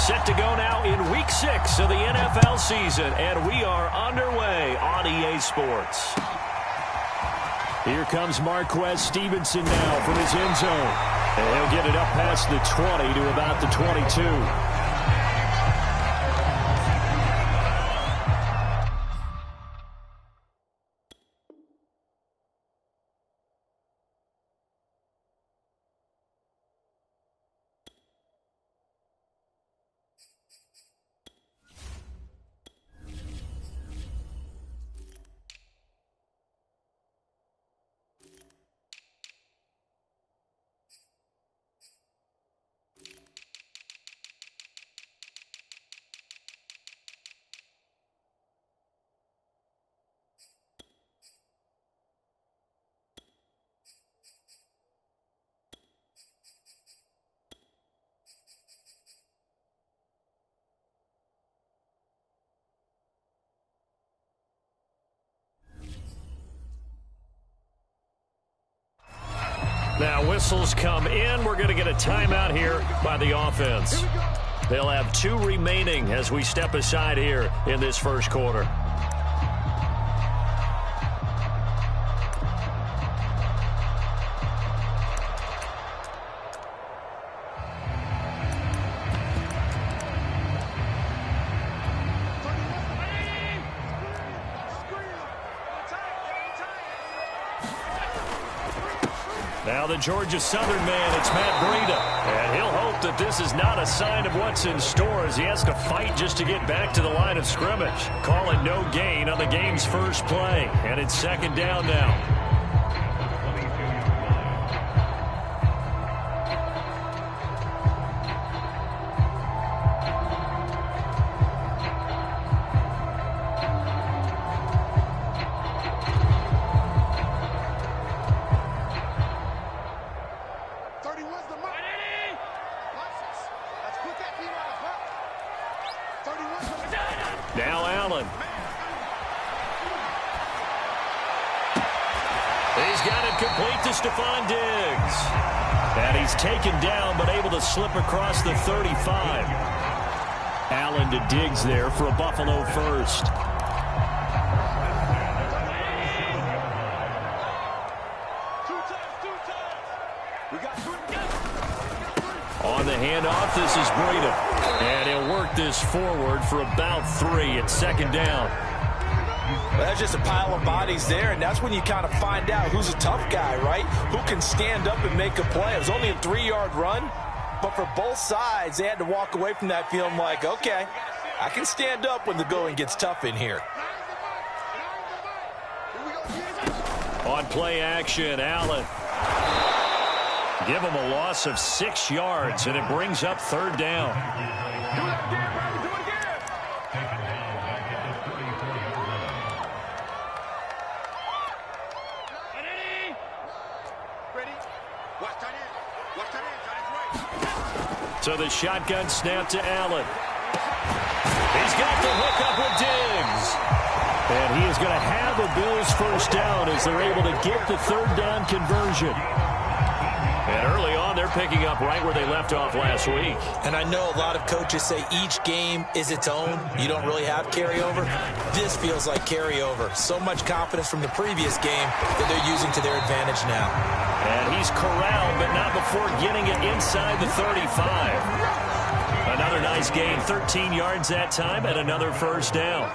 Set to go now in Week 6 of the NFL season, and we are underway on EA Sports. Here comes Marquez Stevenson now from his end zone. And he'll get it up past the 20 to about the 22. Now whistles come in. We're going to get a timeout here by the offense. They'll have 2 remaining as we step aside here in this first quarter. Now the Georgia Southern man, it's Matt Breida. And he'll hope that this is not a sign of what's in store as he has to fight just to get back to the line of scrimmage. Calling no gain on the game's first play. And it's second down now. Now Allen. He's got it complete to Stephon Diggs. And he's taken down but able to slip across the 35. Allen to Diggs there for a Buffalo first. On the handoff, this is Breida. And he'll work this forward for about 3 at second down. Well, that's just a pile of bodies there, and that's when you kind of find out who's a tough guy, right? Who can stand up and make a play. It was only a 3-yard run, but for both sides, they had to walk away from that feeling like, okay, I can stand up when the going gets tough in here. On play action, Allen. Give him a loss of 6 yards, and it brings up third down. Do it again, Brady. Do it again. Ready? Watch tight end. Watch tight end. Tight right. So the shotgun snap to Allen. He's got the hook up with Diggs. And he is going to have a Bills first down as they're able to get the third down conversion. And early on, they're picking up right where they left off last week. And I know a lot of coaches say each game is its own. You don't really have carryover. This feels like carryover. So much confidence from the previous game that they're using to their advantage now. And he's corralled, but not before getting it inside the 35. Another nice gain, 13 yards that time, and another first down.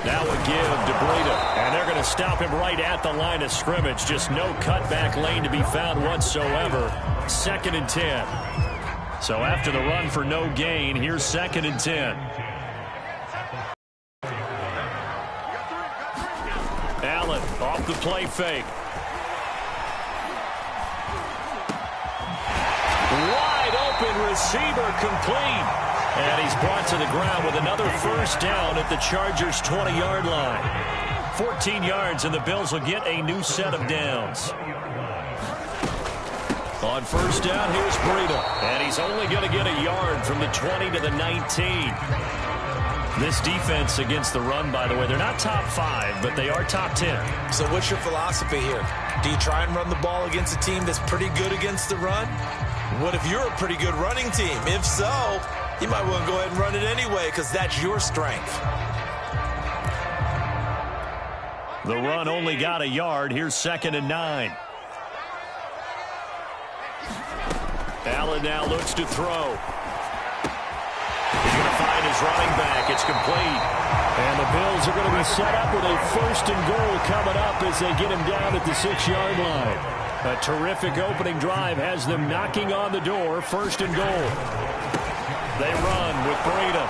Now a give to Breida, and they're going to stop him right at the line of scrimmage. Just no cutback lane to be found whatsoever. 2nd and 10. So after the run for no gain, here's 2nd and 10. Allen off the play fake. Wide open receiver complete. And he's brought to the ground with another first down at the Chargers' 20-yard line. 14 yards, and the Bills will get a new set of downs. On first down, here's Breida. And he's only going to get a yard from the 20 to the 19. This defense against the run, by the way, they're not top 5, but they are top 10. So what's your philosophy here? Do you try and run the ball against a team that's pretty good against the run? What if you're a pretty good running team? If so, you might want to go ahead and run it anyway because that's your strength. The run only got a yard. Here's 2nd and 9. Allen now looks to throw. He's going to find his running back. It's complete. And the Bills are going to be set up with a 1st and goal coming up as they get him down at the 6-yard line. A terrific opening drive has them knocking on the door. 1st and goal. They run with Breida.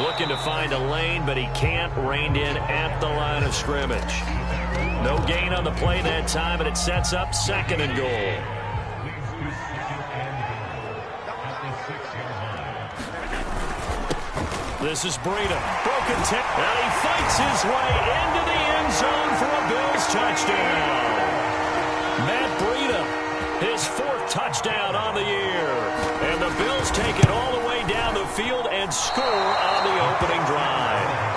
Looking to find a lane, but he can't. Reined in at the line of scrimmage. No gain on the play that time, and it sets up 2nd and goal. This is Breida. Broken tip. And he fights his way into the end zone for a Bills touchdown. Matt Breida, his 4th touchdown on the year. And the Bills take it all the way down the field and score on the opening drive.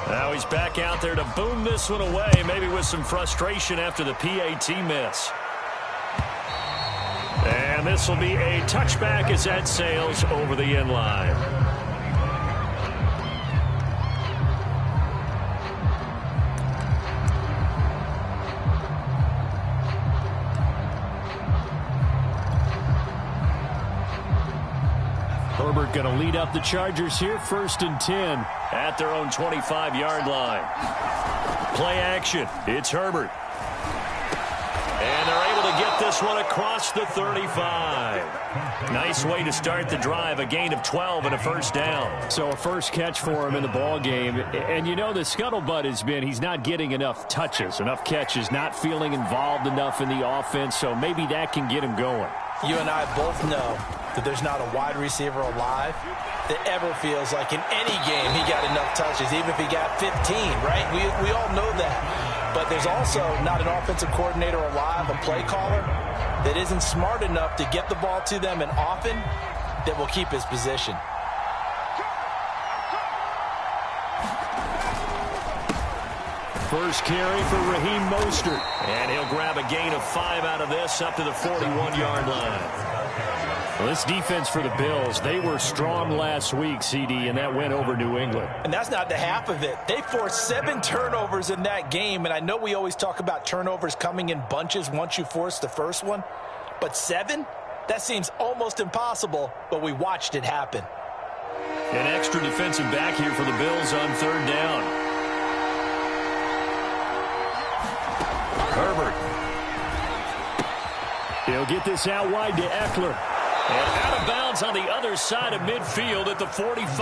Now he's back out there to boom this one away, maybe with some frustration after the PAT miss. And this will be a touchback as that sails over the end line. Herbert going to lead up the Chargers here, 1st and 10 at their own 25-yard line. Play action. It's Herbert. And they're able to get this one across the 35. Nice way to start the drive, a gain of 12 and a 1st down. So a first catch for him in the ball game. And you know the scuttlebutt has been he's not getting enough touches, enough catches, not feeling involved enough in the offense, so maybe that can get him going. You and I both know that there's not a wide receiver alive that ever feels like in any game he got enough touches, even if he got 15, right? We all know that. But there's also not an offensive coordinator alive, a play caller, that isn't smart enough to get the ball to them and often that will keep his position. First carry for Raheem Mostert. And he'll grab a gain of 5 out of this up to the 41-yard line. Well, this defense for the Bills, they were strong last week, CD, and that went over New England. And that's not the half of it. They forced 7 turnovers in that game, and I know we always talk about turnovers coming in bunches once you force the first one, but 7? That seems almost impossible, but we watched it happen. An extra defensive back here for the Bills on 3rd down. Herbert. He'll get this out wide to Eckler. And out of bounds on the other side of midfield at the 45.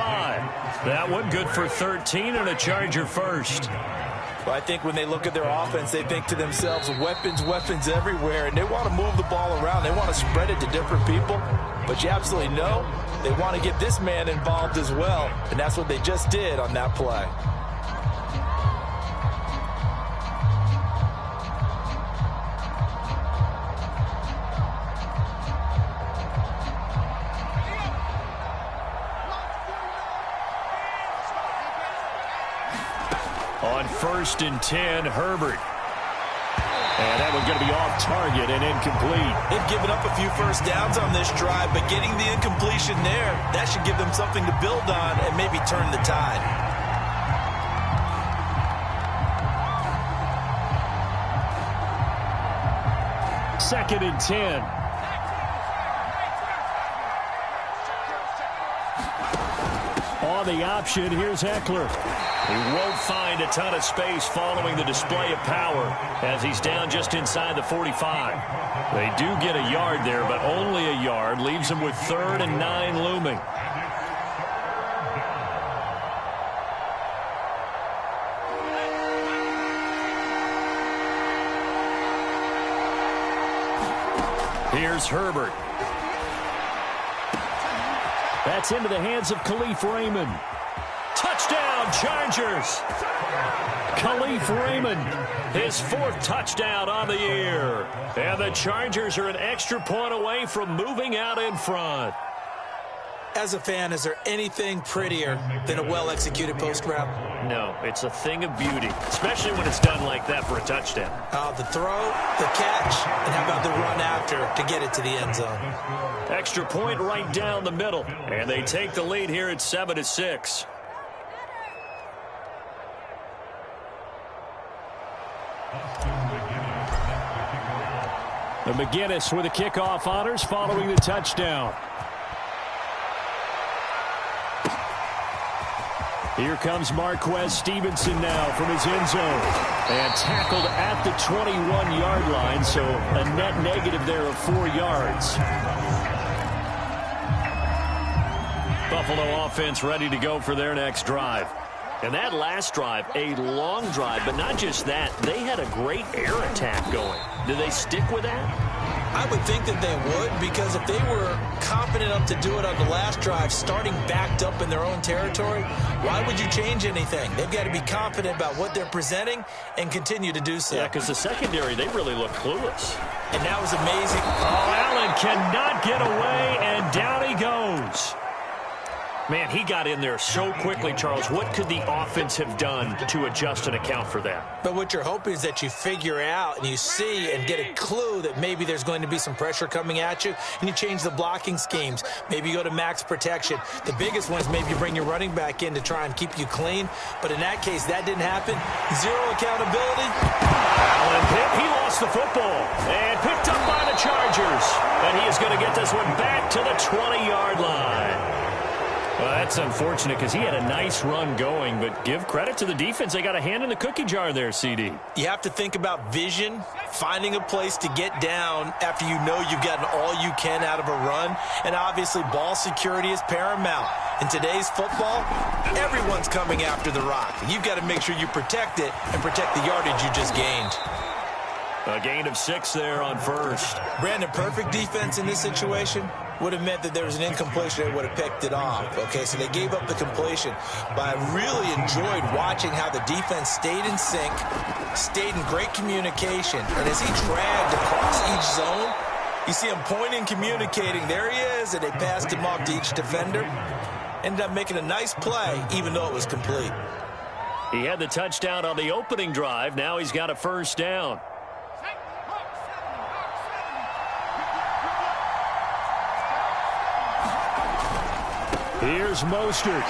That one good for 13 and a Charger first. Well, I think when they look at their offense, they think to themselves, weapons, weapons everywhere, and they want to move the ball around. They want to spread it to different people. But you absolutely know they want to get this man involved as well, and that's what they just did on that play. On 1st and 10, Herbert. And that one's going to be off target and incomplete. They've given up a few first downs on this drive, but getting the incompletion there, that should give them something to build on and maybe turn the tide. Second and 10. On the option, here's Eckler. He won't find a ton of space following the display of power as he's down just inside the 45. They do get a yard there, but only a yard. Leaves them with 3rd and 9 looming. Here's Herbert. That's into the hands of Khalif Raymond. Touchdown, Chargers. Khalif Raymond, his 4th touchdown on the year. And the Chargers are an extra point away from moving out in front. As a fan, is there anything prettier than a well-executed post route? No, it's a thing of beauty, especially when it's done like that for a touchdown. The throw, the catch, and how about the run after to get it to the end zone? Extra point right down the middle, and they take the lead here at 7-6. And McGinnis with the kickoff honors following the touchdown. Here comes Marquez Stevenson now from his end zone. And tackled at the 21-yard line, so a net negative there of 4 yards. Buffalo offense ready to go for their next drive. And that last drive, a long drive, but not just that. They had a great air attack going. Do they stick with that? I would think that they would, because if they were confident enough to do it on the last drive, starting backed up in their own territory, why would you change anything? They've got to be confident about what they're presenting and continue to do so. Yeah, because the secondary, they really look clueless. And that was amazing. Oh, Allen cannot get away, and down he goes. Man, he got in there so quickly, Charles. What could the offense have done to adjust and account for that? But what you're hoping is that you figure out and you see and get a clue that maybe there's going to be some pressure coming at you, and you change the blocking schemes. Maybe you go to max protection. The biggest one is maybe you bring your running back in to try and keep you clean. But in that case, that didn't happen. Zero accountability. Allen Pitt, he lost the football and picked up by the Chargers. And he is going to get this one back to the 20-yard line. Well, that's unfortunate because he had a nice run going, but give credit to the defense. They got a hand in the cookie jar there, CD. You have to think about vision, finding a place to get down after you know you've gotten all you can out of a run, and obviously ball security is paramount. In today's football, everyone's coming after the rock. You've got to make sure you protect it and protect the yardage you just gained. A gain of 6 there on first. Brandon, perfect defense in this situation would have meant that there was an incompletion that would have picked it off. Okay, so they gave up the completion. But I really enjoyed watching how the defense stayed in sync, stayed in great communication. And as he dragged across each zone, you see him pointing, communicating. There he is, and they passed him off to each defender. Ended up making a nice play, even though it was complete. He had the touchdown on the opening drive. Now he's got a first down. Here's Mostert.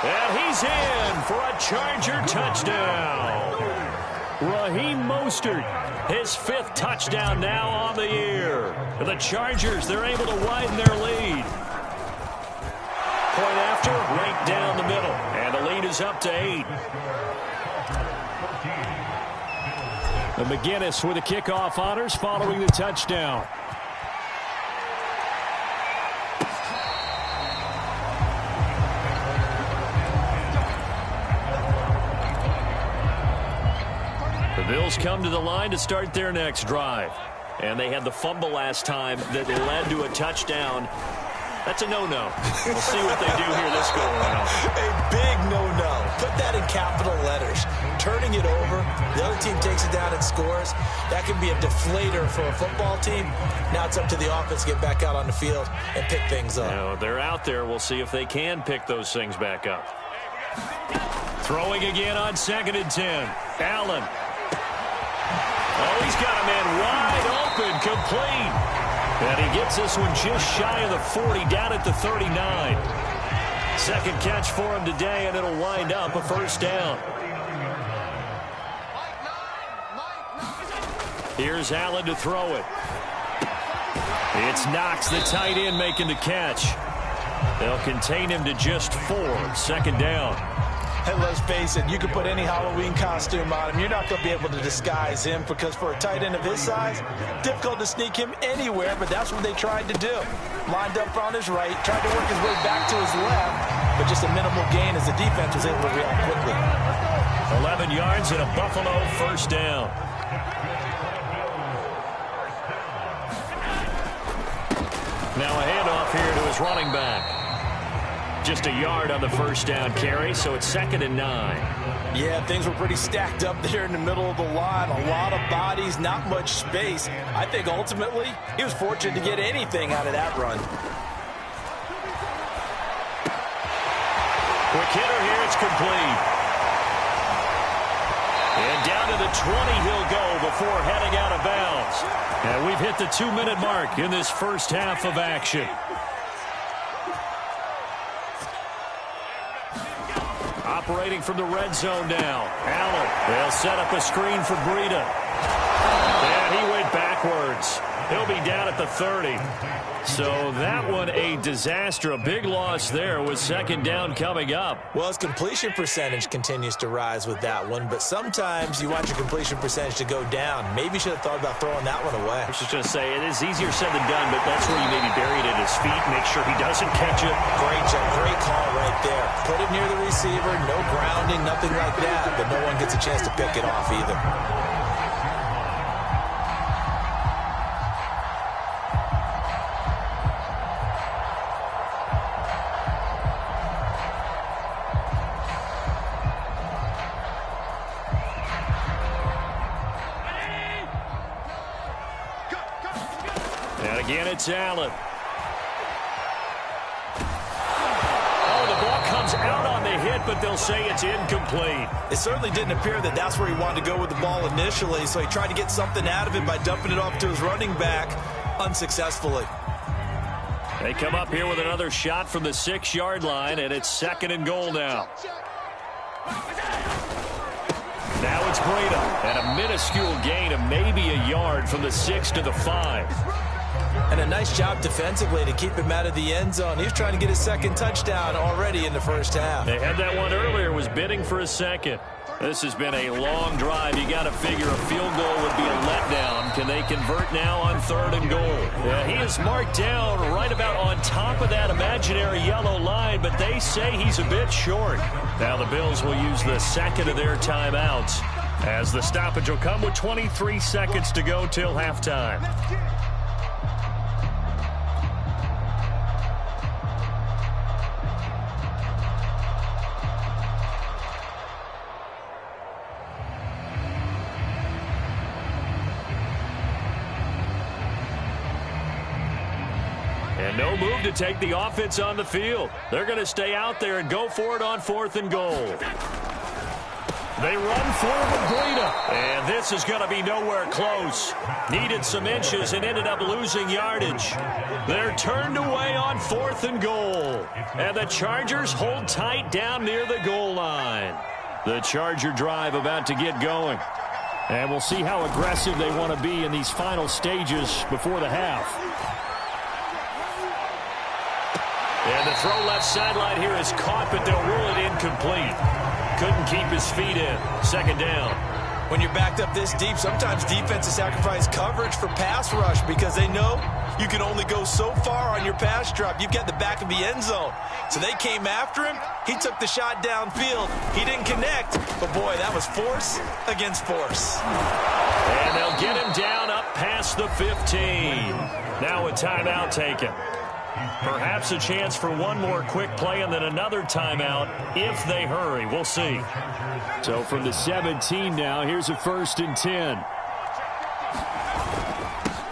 And he's in for a Charger touchdown. Raheem Mostert, his 5th touchdown now on the year. The Chargers, they're able to widen their lead. Point after, right down the middle. And the lead is up to 8. And McGinnis with the kickoff honors following the touchdown. The Bills come to the line to start their next drive. And they had the fumble last time that led to a touchdown. That's a no-no. We'll see what they do here this go around. A big no-no. Put that in capital letters. Turning it over, the other team takes it down and scores. That can be a deflator for a football team. Now it's up to the offense to get back out on the field and pick things up. Now, they're out there. We'll see if they can pick those things back up. Throwing again on 2nd and 10. Allen. Oh, he's got a man wide open, complete. And he gets this one just shy of the 40, down at the 39. Second catch for him today, and it'll wind up a first down. Here's Allen to throw it. It's Knox, the tight end, making the catch. They'll contain him to just 4. 2nd down. And let's face it, you can put any Halloween costume on him. You're not going to be able to disguise him, because for a tight end of his size, difficult to sneak him anywhere, but that's what they tried to do. Lined up on his right, tried to work his way back to his left, but just a minimal gain as the defense was able to react quickly. 11 yards and a Buffalo first down. Now a handoff here to his running back. Just a yard on the first down carry, so it's 2nd and 9. Yeah, things were pretty stacked up there in the middle of the line. A lot of bodies, not much space. I think ultimately he was fortunate to get anything out of that run. Quick hitter here, it's complete. And down to the 20 he'll go before heading out of bounds. And we've hit the 2-minute mark in this first half of action. Operating from the red zone now. Allen, they'll set up a screen for Breida. And he went backwards. He'll be down at the 30. So that one a disaster. A big loss there with 2nd down coming up. Well, his completion percentage continues to rise with that one, but sometimes you want your completion percentage to go down. Maybe you should have thought about throwing that one away. I was just going to say, it is easier said than done, but that's where you maybe bury it at his feet, make sure he doesn't catch it. Great job, great call right there. Put it near the receiver, no grounding, nothing like that, but no one gets a chance to pick it off either. Again, it's Allen. Oh, the ball comes out on the hit, but they'll say it's incomplete. It certainly didn't appear that that's where he wanted to go with the ball initially, so he tried to get something out of it by dumping it off to his running back unsuccessfully. They come up here with another shot from the 6-yard line, and it's 2nd and goal now. Now it's Breida, and a minuscule gain of maybe a yard from the 6 to the 5. And a nice job defensively to keep him out of the end zone. He was trying to get his 2nd touchdown already in the first half. They had that one earlier, was bidding for a 2nd. This has been a long drive. You got to figure a field goal would be a letdown. Can they convert now on 3rd and goal? Yeah, he is marked down right about on top of that imaginary yellow line, but they say he's a bit short. Now the Bills will use the 2nd of their timeouts as the stoppage will come with 23 seconds to go till halftime. And no move to take the offense on the field. They're going to stay out there and go for it on 4th and goal. They run forward Breida, and this is going to be nowhere close. Needed some inches and ended up losing yardage. They're turned away on 4th and goal. And the Chargers hold tight down near the goal line. The Charger drive about to get going. And we'll see how aggressive they want to be in these final stages before the half. And the throw left sideline here is caught, but they'll rule it incomplete. Couldn't keep his feet in. 2nd down. When you're backed up this deep, sometimes defenses sacrifice coverage for pass rush because they know you can only go so far on your pass drop. You've got the back of the end zone. So they came after him. He took the shot downfield. He didn't connect, but boy, that was force against force. And they'll get him down up past the 15. Now a timeout taken. Perhaps a chance for one more quick play and then another timeout if they hurry. We'll see. So from the 17 now, here's a 1st and 10.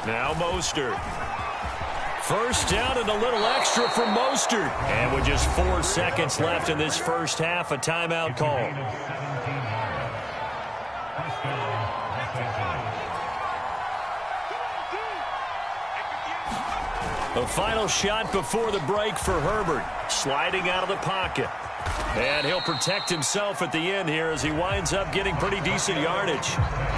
Now Mostert. First down and a little extra for Mostert. And with just 4 seconds left in this first half, a timeout call. The final shot before the break for Herbert. Sliding out of the pocket. And he'll protect himself at the end here as he winds up getting pretty decent yardage.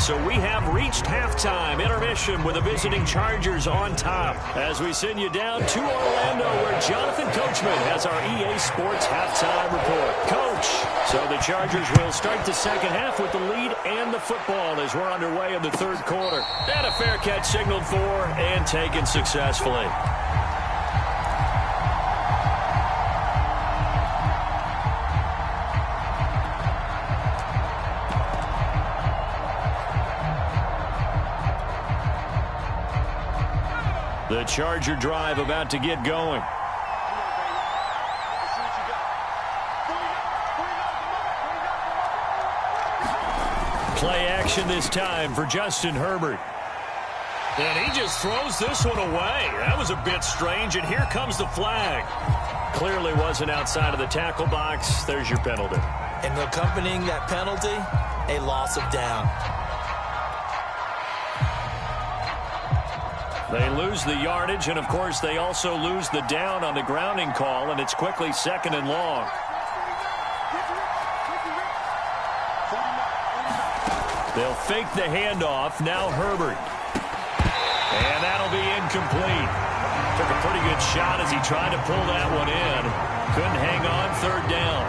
So we have reached halftime. Intermission with the visiting Chargers on top. As we send you down to Orlando where Jonathan Coachman has our EA Sports halftime report. Coach, so the Chargers will start the second half with the lead and the football as we're underway in the 3rd quarter. And a fair catch signaled for and taken successfully. The Charger drive about to get going. Play action this time for Justin Herbert. And he just throws this one away. That was a bit strange, and here comes the flag. Clearly wasn't outside of the tackle box. There's your penalty. And accompanying that penalty, a loss of down. They lose the yardage, and, of course, they also lose the down on the grounding call, and it's quickly 2nd and long. They'll fake the handoff. Now Herbert. And that'll be incomplete. Took a pretty good shot as he tried to pull that one in. Couldn't hang on. 3rd down.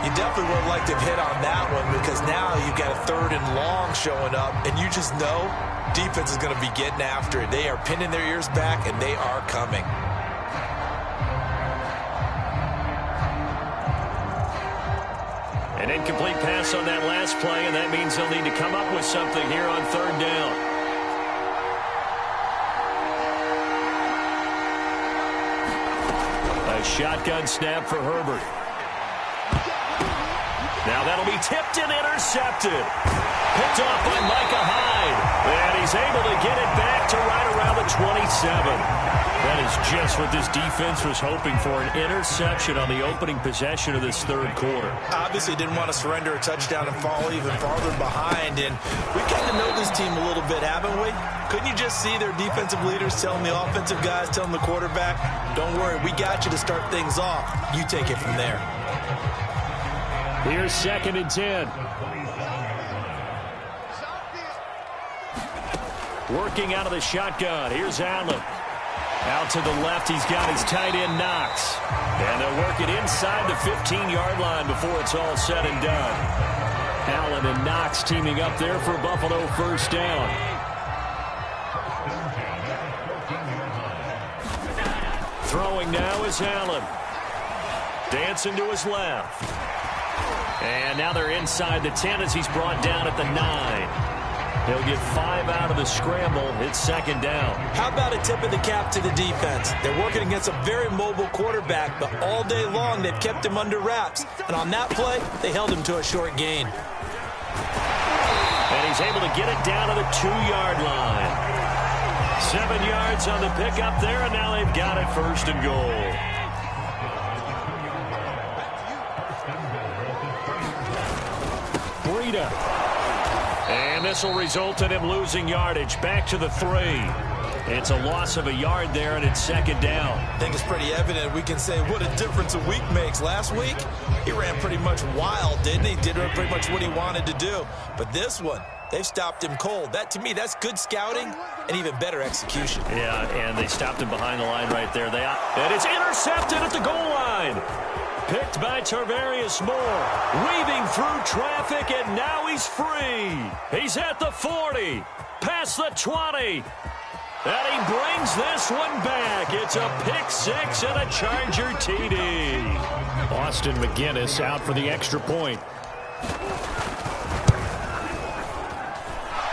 You definitely would like to have hit on that one because now you've got a 3rd and long showing up, and you just know defense is going to be getting after it. They are pinning their ears back, and they are coming. An incomplete pass on that last play, and that means they'll need to come up with something here on 3rd down. A shotgun snap for Herbert. Now that'll be tipped and intercepted. Picked off by Micah Hyde. And he's able to get it back to right around the 27. That is just what this defense was hoping for, an interception on the opening possession of this 3rd quarter. Obviously didn't want to surrender a touchdown and fall even farther behind. And we kind of know this team a little bit, haven't we? Couldn't you just see their defensive leaders telling the offensive guys, telling the quarterback, don't worry, we got you to start things off. You take it from there. Here's 2nd and 10. Working out of the shotgun. Here's Allen. Out to the left, he's got his tight end Knox. And they'll work it inside the 15-yard line before it's all said and done. Allen and Knox teaming up there for Buffalo 1st down. Throwing now is Allen. Dancing to his left. And now they're inside the 10 as he's brought down at the 9. He'll get 5 out of the scramble. It's 2nd down. How about a tip of the cap to the defense? They're working against a very mobile quarterback, but all day long they've kept him under wraps. And on that play, they held him to a short gain. And he's able to get it down to the 2-yard line. 7 yards on the pickup there, and now they've got it 1st and goal. Breida. And this will result in him losing yardage. Back to the 3. It's a loss of a yard there, and it's 2nd down. I think it's pretty evident. We can say what a difference a week makes. Last week, he ran pretty much wild, didn't he? Did pretty much what he wanted to do. But this one, they've stopped him cold. That, to me, that's good scouting and even better execution. Yeah, and they stopped him behind the line right there. And it's intercepted at the goal line. Picked by Tarvarius Moore. Weaving through traffic, and now he's free. He's at the 40. Past the 20. And he brings this one back. It's a pick 6 and a Charger TD. Austin McGinnis out for the extra point.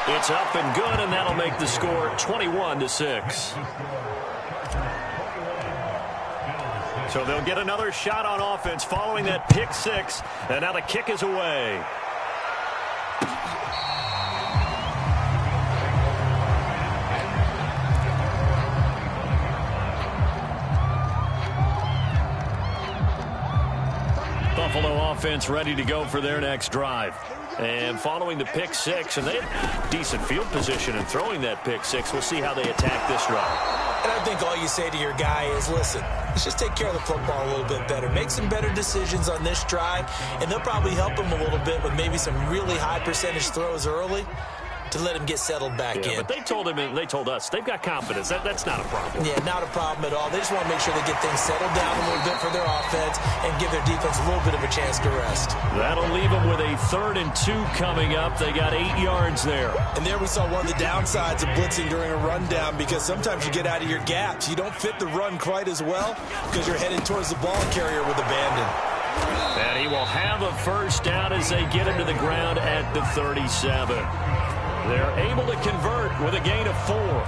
It's up and good, and that'll make the score 21-6. So they'll get another shot on offense following that pick 6, and now the kick is away. Buffalo offense ready to go for their next drive. And following the pick 6, and they had decent field position in throwing that pick 6. We'll see how they attack this drive. And I think all you say to your guy is, listen, let's just take care of the football a little bit better. Make some better decisions on this drive, and they'll probably help him a little bit with maybe some really high percentage throws early to let him get settled back in. But they told him, and they told us, they've got confidence. That's not a problem. Yeah, not a problem at all. They just want to make sure they get things settled down a little bit for their offense and give their defense a little bit of a chance to rest. That'll leave them with a 3rd and 2 coming up. They got 8 yards there. And there we saw one of the downsides of blitzing during a rundown, because sometimes you get out of your gaps. You don't fit the run quite as well because you're headed towards the ball carrier with abandon. And he will have a 1st down as they get him to the ground at the 37. They're able to convert with a gain of 4.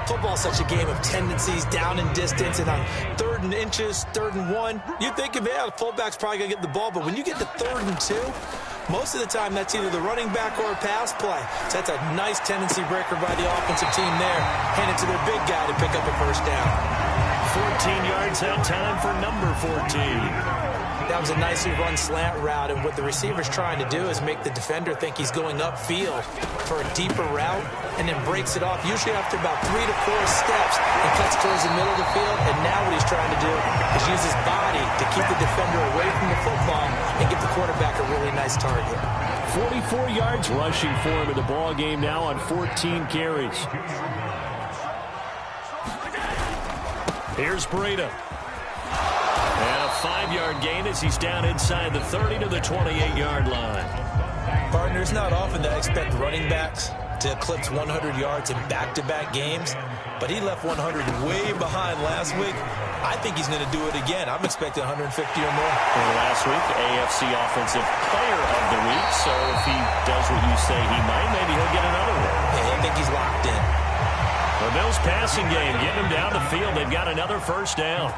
Football's such a game of tendencies, down and distance, and on 3rd and inches, 3rd and 1, you think of, yeah, the fullback's probably going to get the ball, but when you get to 3rd and 2, Most of the time, that's either the running back or a pass play. So that's a nice tendency breaker by the offensive team there. Hand it to their big guy to pick up a first down. 14 yards that time for number 14. That was a nicely run slant route, and what the receiver's trying to do is make the defender think he's going upfield for a deeper route, and then breaks it off, usually after about 3 to 4 steps, and cuts towards the middle of the field. And now what he's trying to do is use his body to keep the defender away from the football and give the quarterback a really nice target. 44 yards rushing for him in the ball game now on 14 carries. Here's Breida. And a 5-yard gain as he's down inside the 30 to the 28-yard line. Partner, it's not often that I expect running backs to eclipse 100 yards in back-to-back games, but he left 100 way behind last week. I think he's going to do it again. I'm expecting 150 or more. And last week, AFC Offensive Player of the Week, so if he does what you say he might, maybe he'll get another one. Yeah, I think he's locked in. The Bills passing game, getting them down the field. They've got another first down.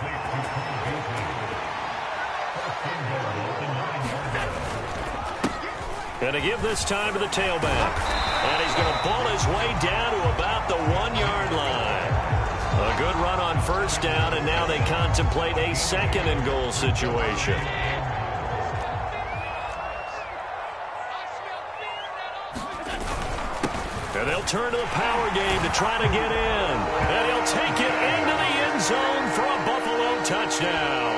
Going to give this time to the tailback. And he's going to pull his way down to about the 1-yard line. A good run on first down, and now they contemplate a second and goal situation. And they'll turn to the power game to try to get in. And he'll take it into the end zone for a Buffalo touchdown.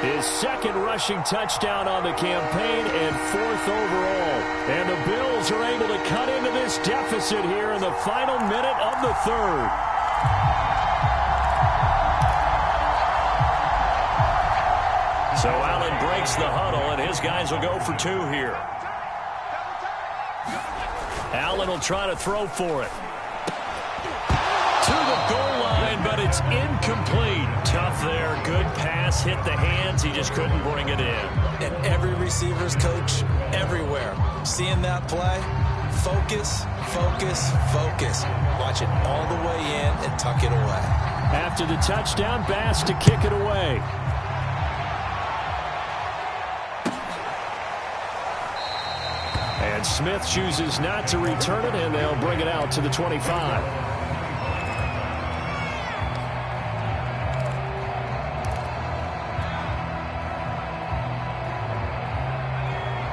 His second rushing touchdown on the campaign and 4th overall. And the Bills are able to cut into this deficit here in the final minute of the 3rd. So Allen breaks the huddle, and his guys will go for 2 here. Allen will try to throw for it. To the goal line, but it's incomplete. Tough there. Good pass. Hit the hands. He just couldn't bring it in. And every receiver's coach everywhere. Seeing that play, focus, focus, focus. Watch it all the way in and tuck it away. After the touchdown, Bass to kick it away. And Smith chooses not to return it, and they'll bring it out to the 25.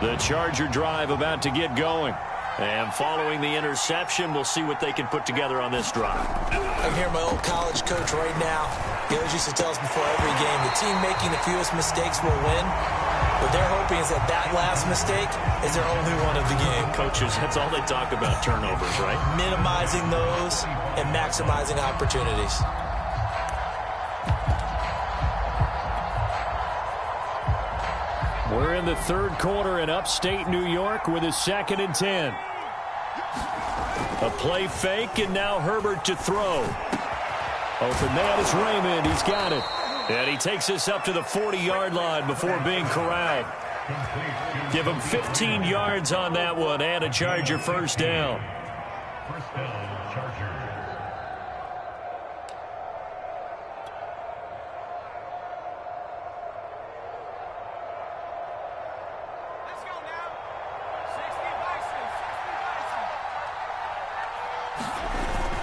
The Charger drive about to get going. And following the interception, we'll see what they can put together on this drive. I can hear my old college coach right now. He always used to tell us before every game, the team making the fewest mistakes will win. What they're hoping is that that last mistake is their only one of the game. Coaches, that's all they talk about, turnovers, right? Minimizing those and maximizing opportunities. We're in the 3rd quarter in upstate New York with a 2nd and 10. A play fake, and now Herbert to throw. Open man is Raymond. He's got it. And he takes us up to the 40-yard line before being corralled. Give him 15 yards on that one and a Charger first down. First down, Chargers.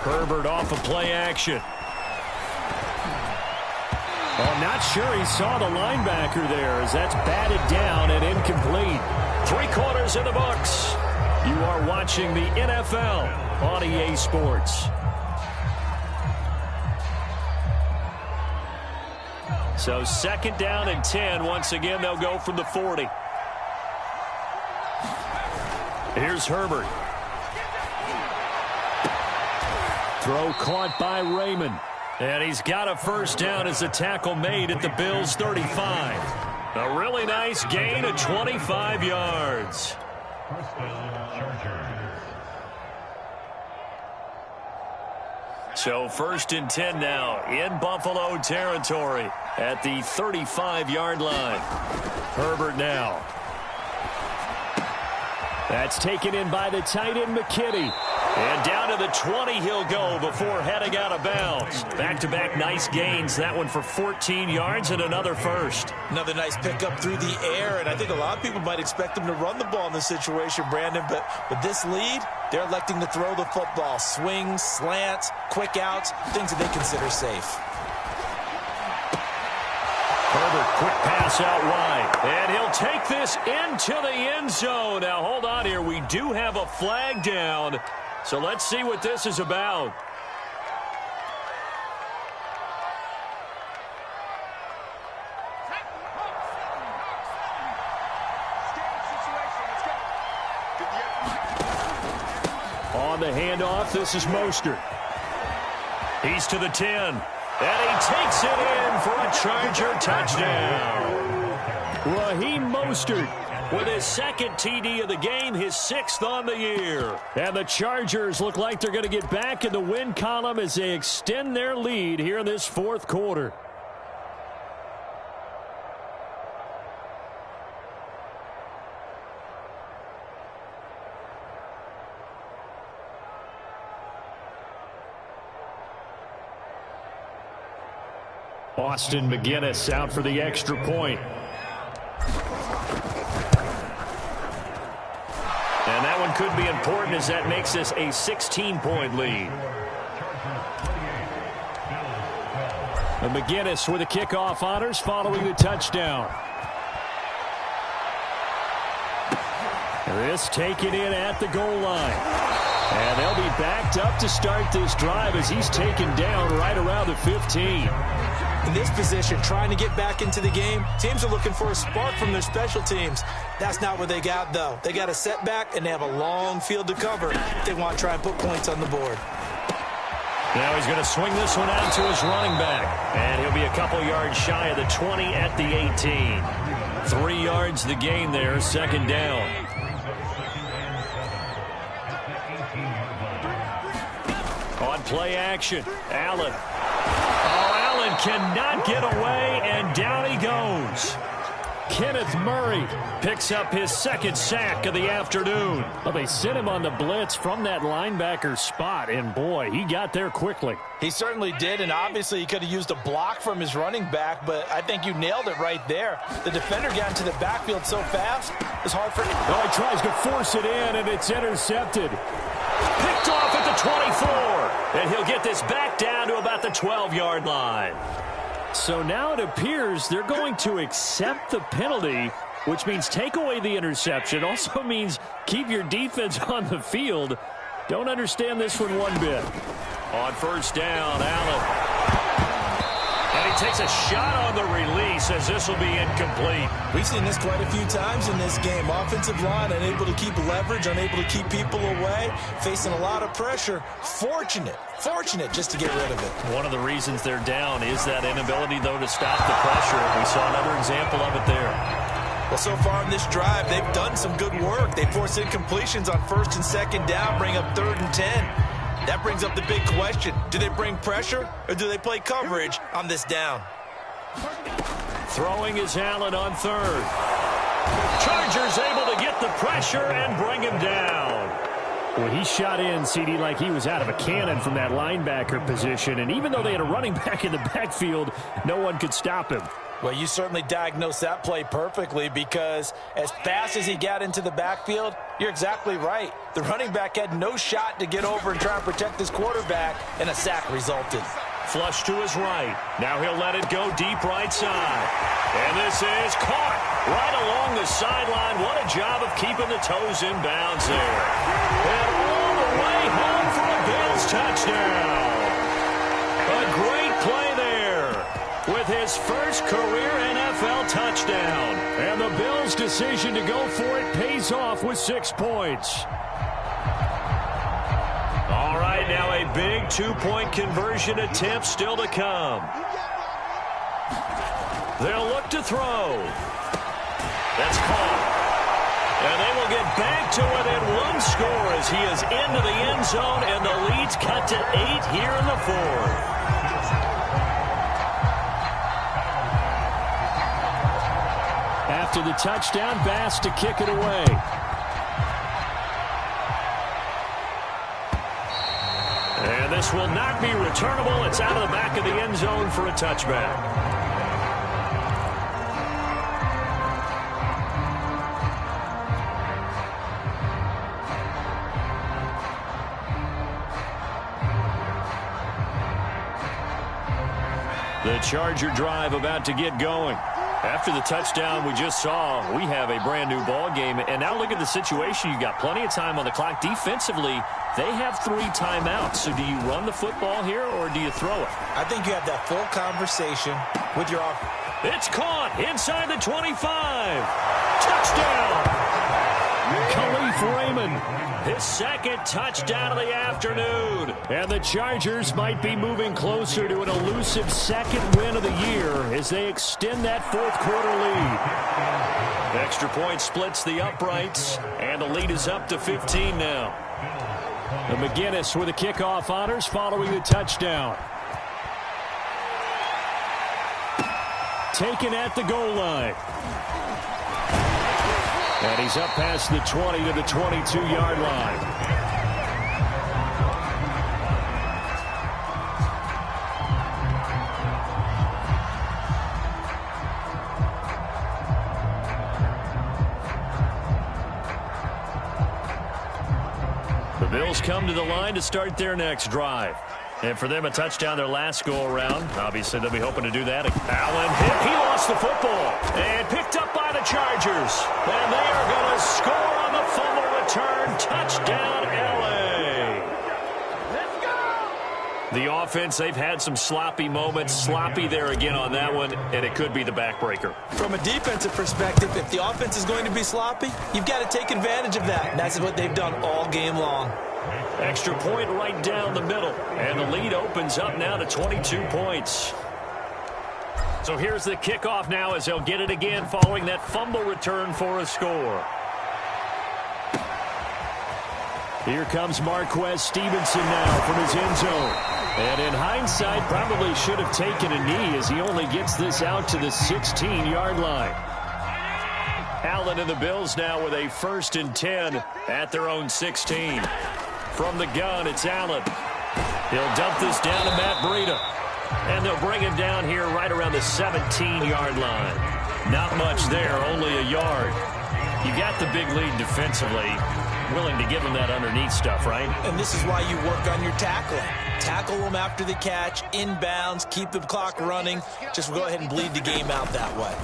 Herbert off of play action. Oh, not sure he saw the linebacker there as that's batted down and incomplete. 3 quarters in the books. You are watching the NFL on EA Sports. So 2nd down and 10. Once again, they'll go from the 40. Here's Herbert. Throw caught by Raymond. And he's got a first down as a tackle made at the Bills' 35. A really nice gain of 25 yards. First down, Chargers. So 1st and 10 now in Buffalo territory at the 35-yard line. Herbert now. That's taken in by the tight end, McKinney. And down to the 20 he'll go before heading out of bounds. Back-to-back nice gains. That one for 14 yards and another first. Another nice pickup through the air, and I think a lot of people might expect him to run the ball in this situation, Brandon, but with this lead, they're electing to throw the football. Swings, slants, quick outs, things that they consider safe. Herbert, quick pass out wide. And he'll take this into the end zone. Now, hold on here. We do have a flag down. So let's see what this is about. On the handoff, this is Mostert. He's to the 10. And he takes it in for a Charger touchdown. Raheem Mostert with his second TD of the game, his 6th on the year. And the Chargers look like they're going to get back in the win column as they extend their lead here in this fourth quarter. Austin McGinnis out for the extra point. And that one could be important as that makes this a 16-point lead. And McGinnis with the kickoff honors following the touchdown. This taken in at the goal line. And they'll be backed up to start this drive as he's taken down right around the 15. In this position, trying to get back into the game, teams are looking for a spark from their special teams. That's not what they got, though. They got a setback, and they have a long field to cover if they want to try and put points on the board. Now he's going to swing this one out to his running back. And he'll be a couple yards shy of the 20 at the 18. 3 yards the gain there, second down. On play action, Allen. Cannot get away, and down he goes. Kenneth Murray picks up his second sack of the afternoon. Well, they sent him on the blitz from that linebacker spot, and boy, he got there quickly. He certainly did, and obviously he could have used a block from his running back, but I think you nailed it right there. The defender got into the backfield so fast, it's hard for him. Oh, he tries to force it in, and it's intercepted. Picked off at the 24, and he'll get this back down to about the 12-yard line. So now it appears they're going to accept the penalty, which means take away the interception. Also means keep your defense on the field. Don't understand this one bit. On first down, Allen. And he takes a shot on the release as this will be incomplete. We've seen this quite a few times in this game. Offensive line unable to keep leverage, unable to keep people away, facing a lot of pressure. Fortunate just to get rid of it. One of the reasons they're down is that inability, though, to stop the pressure. We saw another example of it there. Well, so far in this drive, they've done some good work. They force incompletions on first and second down, bring up 3rd and 10. That brings up the big question. Do they bring pressure or do they play coverage on this down? Throwing is Allen on 3rd. Chargers able to get the pressure and bring him down. Well, he shot in, CD, like he was out of a cannon from that linebacker position. And even though they had a running back in the backfield, no one could stop him. Well, you certainly diagnosed that play perfectly because as fast as he got into the backfield, you're exactly right. The running back had no shot to get over and try and protect his quarterback, and a sack resulted. Flush to his right. Now he'll let it go deep right side. And this is caught right along the sideline. What a job of keeping the toes in bounds there. And all the way home for a Bills touchdown. A great play there with his first career NFL touchdown. And the Bills' decision to go for it pays off with 6 points. All right, now a big 2-point conversion attempt still to come. They'll look to throw. That's caught. And they will get back to within 1 score as he is into the end zone, and the lead's cut to 8 here in the 4th. After the touchdown, Bass to kick it away. this will not be returnable. It's out of the back of the end zone for a touchback. The Charger drive about to get going. After the touchdown we just saw, we have a brand new ball game. And now look at the situation. You got plenty of time on the clock. Defensively, they have 3 timeouts. So do you run the football here or do you throw it? I think you have that full conversation with your offense. It's caught inside the 25. Touchdown! Khalif Raymond, his second touchdown of the afternoon. And the Chargers might be moving closer to an elusive second win of the year as they extend that fourth-quarter lead. Extra point splits the uprights, and the lead is up to 15 now. And McGinnis with the kickoff honors following the touchdown. Taken at the goal line. And he's up past the 20 to the 22-yard line. The Bills come to the line to start their next drive. And for them, a touchdown their last go-around. Obviously, they'll be hoping to do that. Allen hit. He lost the football. And picked up by the Chargers. And they are going to score on the fumble return. Touchdown, L.A. Let's go! The offense, they've had some sloppy moments. Sloppy there again on that one. And it could be the backbreaker. From a defensive perspective, if the offense is going to be sloppy, you've got to take advantage of that. And that's what they've done all game long. Extra point right down the middle. And the lead opens up now to 22 points. So here's the kickoff now as they'll get it again following that fumble return for a score. Here comes Marquez Stevenson now from his end zone. And in hindsight, probably should have taken a knee as he only gets this out to the 16-yard line. Allen and the Bills now with a 1st and 10 at their own 16. From the gun, it's Allen. He'll dump this down to Matt Breida. And they'll bring him down here right around the 17-yard line. Not much there, only a yard. You got the big lead defensively. Willing to give him that underneath stuff, right? And this is why you work on your tackling. Tackle them after the catch, inbounds, keep the clock running. Just go ahead and bleed the game out that way.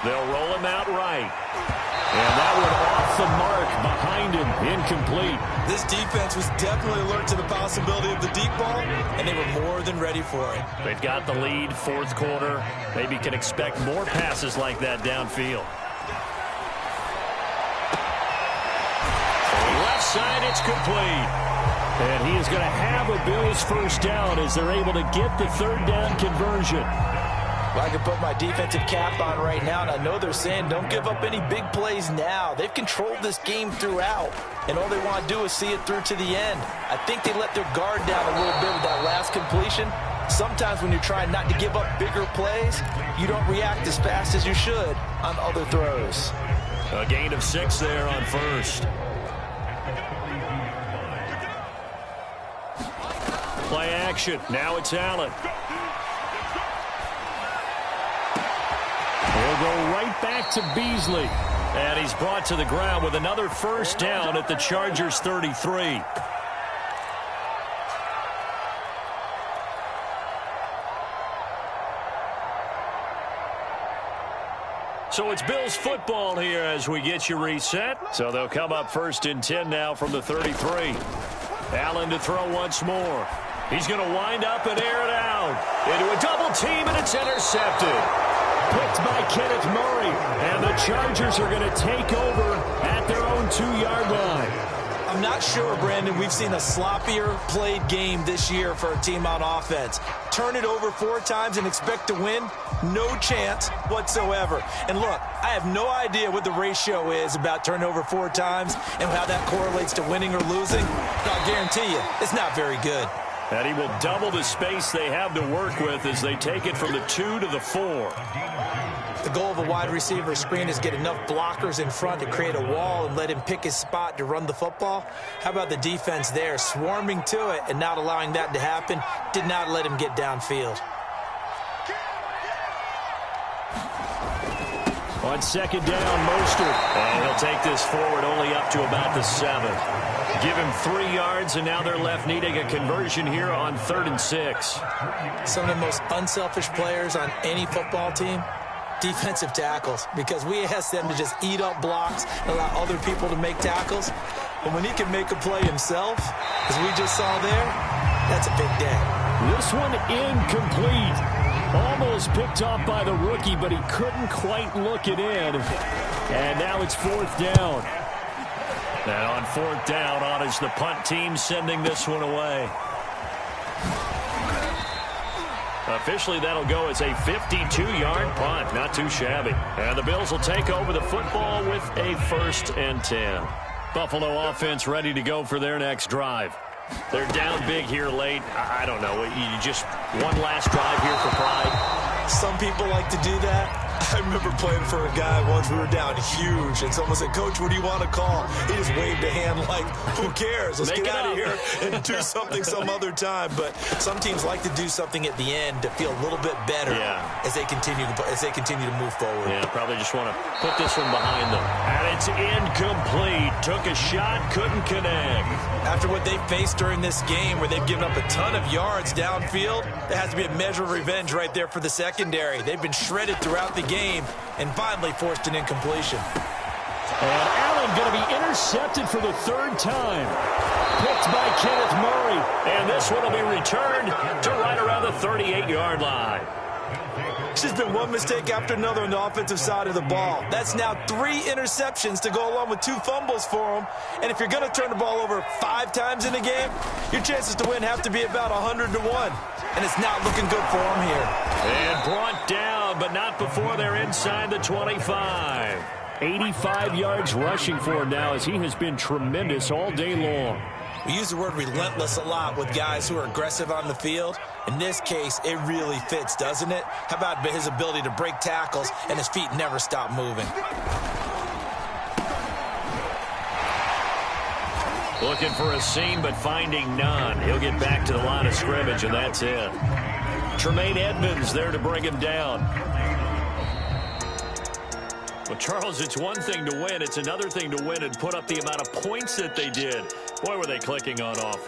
They'll roll him out right. And that one off the mark behind him, incomplete. This defense was definitely alert to the possibility of the deep ball, and they were more than ready for it. They've got the lead, 4th quarter. Maybe can expect more passes like that downfield. Left side, it's complete. And he is going to have a Bills 1st down as they're able to get the 3rd down conversion. Well, I can put my defensive cap on right now, and I know they're saying don't give up any big plays now. They've controlled this game throughout, and all they want to do is see it through to the end. I think they let their guard down a little bit with that last completion. Sometimes when you're trying not to give up bigger plays, you don't react as fast as you should on other throws. A gain of 6 there on 1st. Play action. Now it's Allen. He'll go right back to Beasley. And he's brought to the ground with another 1st down at the Chargers 33. So it's Bills football here as we get you reset. So they'll come up 1st and 10 now from the 33. Allen to throw once more. He's going to wind up and air it out. Into a double team, and it's intercepted. Picked by Kenneth Murray. And the Chargers are going to take over at their own 2-yard line. I'm not sure, Brandon, we've seen a sloppier played game this year for a team on offense. Turn it over 4 times and expect to win? No chance whatsoever. And look, I have no idea what the ratio is about turnover 4 times and how that correlates to winning or losing. But I'll guarantee you, it's not very good. And he will double the space they have to work with as they take it from the 2 to the 4. The goal of a wide receiver screen is get enough blockers in front to create a wall and let him pick his spot to run the football. How about the defense there, swarming to it and not allowing that to happen? Did not let him get downfield. On second down, Mostert. And he'll take this forward only up to about the 7. Give him 3 yards, and now they're left needing a conversion here on 3rd and 6. Some of the most unselfish players on any football team, defensive tackles, because we ask them to just eat up blocks and allow other people to make tackles. And when he can make a play himself, as we just saw there, that's a big day. This one incomplete. Almost picked off by the rookie, but he couldn't quite look it in. And now it's 4th down. And on 4th down, on is the punt team sending this one away. Officially, that'll go as a 52-yard punt. Not too shabby. And the Bills will take over the football with a 1st and 10. Buffalo offense ready to go for their next drive. They're down big here late. I don't know. You just one last drive here for pride. Some people like to do that. I remember playing for a guy once. We were down huge, and someone said, "Coach, what do you want to call?" He just waved a hand like, "Who cares? Let's get out of here and do something some other time." But some teams like to do something at the end to feel a little bit better as they continue to move forward. Yeah, probably just want to put this one behind them. And it's incomplete. Took a shot, couldn't connect. After what they faced during this game, where they've given up a ton of yards downfield, there has to be a measure of revenge right there for the secondary. They've been shredded throughout the game and finally forced an incompletion. And Allen going to be intercepted for the 3rd time. Picked by Kenneth Murray. And this one will be returned to right around the 38-yard line. It's just been one mistake after another on the offensive side of the ball. That's now 3 interceptions to go along with 2 fumbles for him. And if you're going to turn the ball over 5 times in a game, your chances to win have to be about 100-1. And it's not looking good for him here. And brought down, but not before they're inside the 25. 85 yards rushing for him now, as he has been tremendous all day long. We use the word relentless a lot with guys who are aggressive on the field. In this case, it really fits, doesn't it? How about his ability to break tackles and his feet never stop moving? Looking for a seam, but finding none. He'll get back to the line of scrimmage, and that's it. Tremaine Edmonds there to bring him down. Well, Charles, it's one thing to win. It's another thing to win and put up the amount of points that they did. Boy, were they clicking on offense.